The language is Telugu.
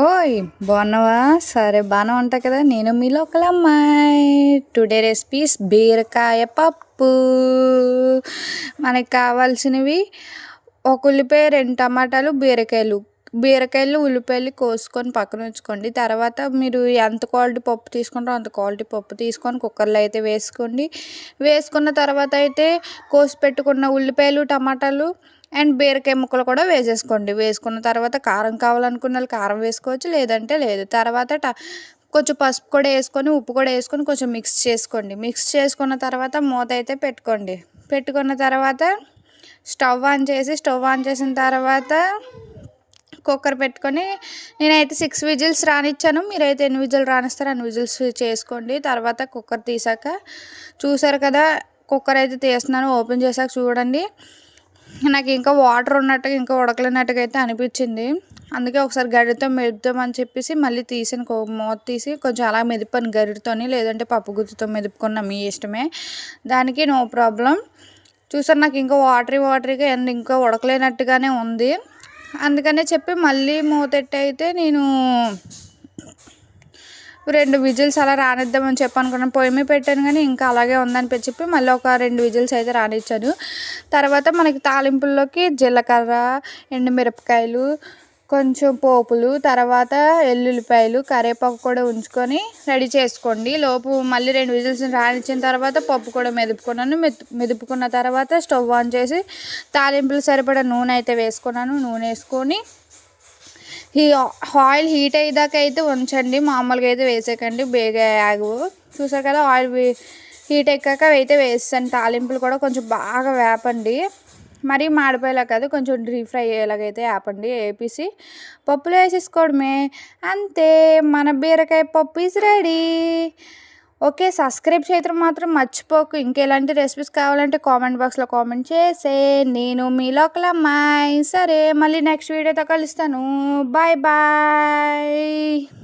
ఓయ్! బాగున్నావా? సరే బానే ఉంటా కదా! నేను మీ లోకల్ అమ్మాయి. టుడే రెసిపీస్ బీరకాయ పప్పు. మనకి కావాల్సినవి ఒక ఉల్లిపాయ, 2 టమాటాలు, బీరకాయలు, ఉల్లిపాయలు కోసుకొని పక్కన ఉంచుకోండి. తర్వాత మీరు ఎంత క్వాలిటీ పప్పు తీసుకుంటారో అంత క్వాలిటీ పప్పు తీసుకొని కుక్కర్‌లో అయితే వేసుకోండి. వేసుకున్న తర్వాత అయితే కోసి పెట్టుకున్న ఉల్లిపాయలు, టమాటాలు అండ్ బీరకాయ ముక్కలు కూడా వేసేసుకోండి. వేసుకున్న తర్వాత కారం కావాలనుకున్నోళ్ళు కారం వేసుకోవచ్చు. లేదంటే లేదు. తర్వాత కొంచెం పసుపు కూడా వేసుకొని, ఉప్పు కూడా వేసుకొని కొంచెం మిక్స్ చేసుకోండి. మిక్స్ చేసుకున్న తర్వాత మూత అయితే పెట్టుకోండి. పెట్టుకున్న తర్వాత స్టవ్ ఆన్ చేసిన తర్వాత కుక్కర్ పెట్టుకొని నేనైతే 6 విజిల్స్ రానిచ్చాను. మీరైతే ఎన్ని విజిల్ రానిస్తారో అన్ని విజిల్స్ చేసుకోండి. తర్వాత కుక్కర్ తీసాక చూసారు కదా! కుక్కర్ అయితే తీస్తున్నాను. ఓపెన్ చేసాక చూడండి. నాకు ఇంకా వాటర్ ఉన్నట్టుగా ఇంకా ఉడకలేనట్టుగా అయితే అనిపించింది. అందుకే ఒకసారి గరిటెతో మెదుపుదామని చెప్పేసి మళ్ళీ తీసాను. మూత తీసి కొంచెం అలా మెదిపాను గరిటెతోని. లేదంటే పప్పు గుత్తితో మెదుపుకున్న మీ ఇష్టమే. దానికి నో ప్రాబ్లం. చూసారు నాకు ఇంకా వాటరీగా అండ్ ఇంకా ఉడకలేనట్టుగానే ఉంది. అందుకనే చెప్పి మళ్ళీ మూతెట్టి అయితే నేను 2 విజిల్స్ అలా రానిద్దామని చెప్పి అనుకున్నాను. పొయ్యి మీద పెట్టాను కానీ ఇంకా అలాగే ఉందని చెప్పి మళ్ళీ ఒక 2 విజిల్స్ అయితే రానిచ్చాను. తర్వాత మనకి తాలింపుల్లోకి జీలకర్ర, ఎండుమిరపకాయలు, కొంచెం పోపులు, తర్వాత ఎల్లుల్లిపాయలు, కరివేపాకు కూడా ఉంచుకొని రెడీ చేసుకోండి. లోపు మళ్ళీ 2 విజిల్స్ రానిచ్చిన తర్వాత పప్పు కూడా మెదుపుకున్నాను. మెదుపుకున్న తర్వాత స్టవ్ ఆన్ చేసి తాలింపులు సరిపడా నూనె అయితే వేసుకున్నాను. నూనె వేసుకొని ఈ ఆయిల్ హీట్ అయ్యేదాకా అయితే ఉంచండి. మామూలుగా అయితే వేసేయకండి, బేగా ఆగవు. చూసారు కదా, ఆయిల్ హీట్ ఎక్కాక అయితే వేస్తాను. తాలింపులు కూడా కొంచెం బాగా వేపండి. మరీ మాడిపోయేలా కాదు, కొంచెం డీప్ ఫ్రై అయ్యేలాగైతే వేపండి. వేపేసి పప్పులో వేసేసుకోవడమే. అంతే, మన బీరకాయ పప్పు ఈజ్ రెడీ. ఓకే, సబ్స్క్రైబ్ చేయడం మాత్రం మర్చిపోకు. ఇంకెలాంటి రెసిపీస్ కావాలంటే కామెంట్ బాక్స్లో కామెంట్ చేసే. నేను మీ లోకల్ అమ్మాయి. సరే, మళ్ళీ నెక్స్ట్ వీడియోతో కలుస్తాను. Bye bye.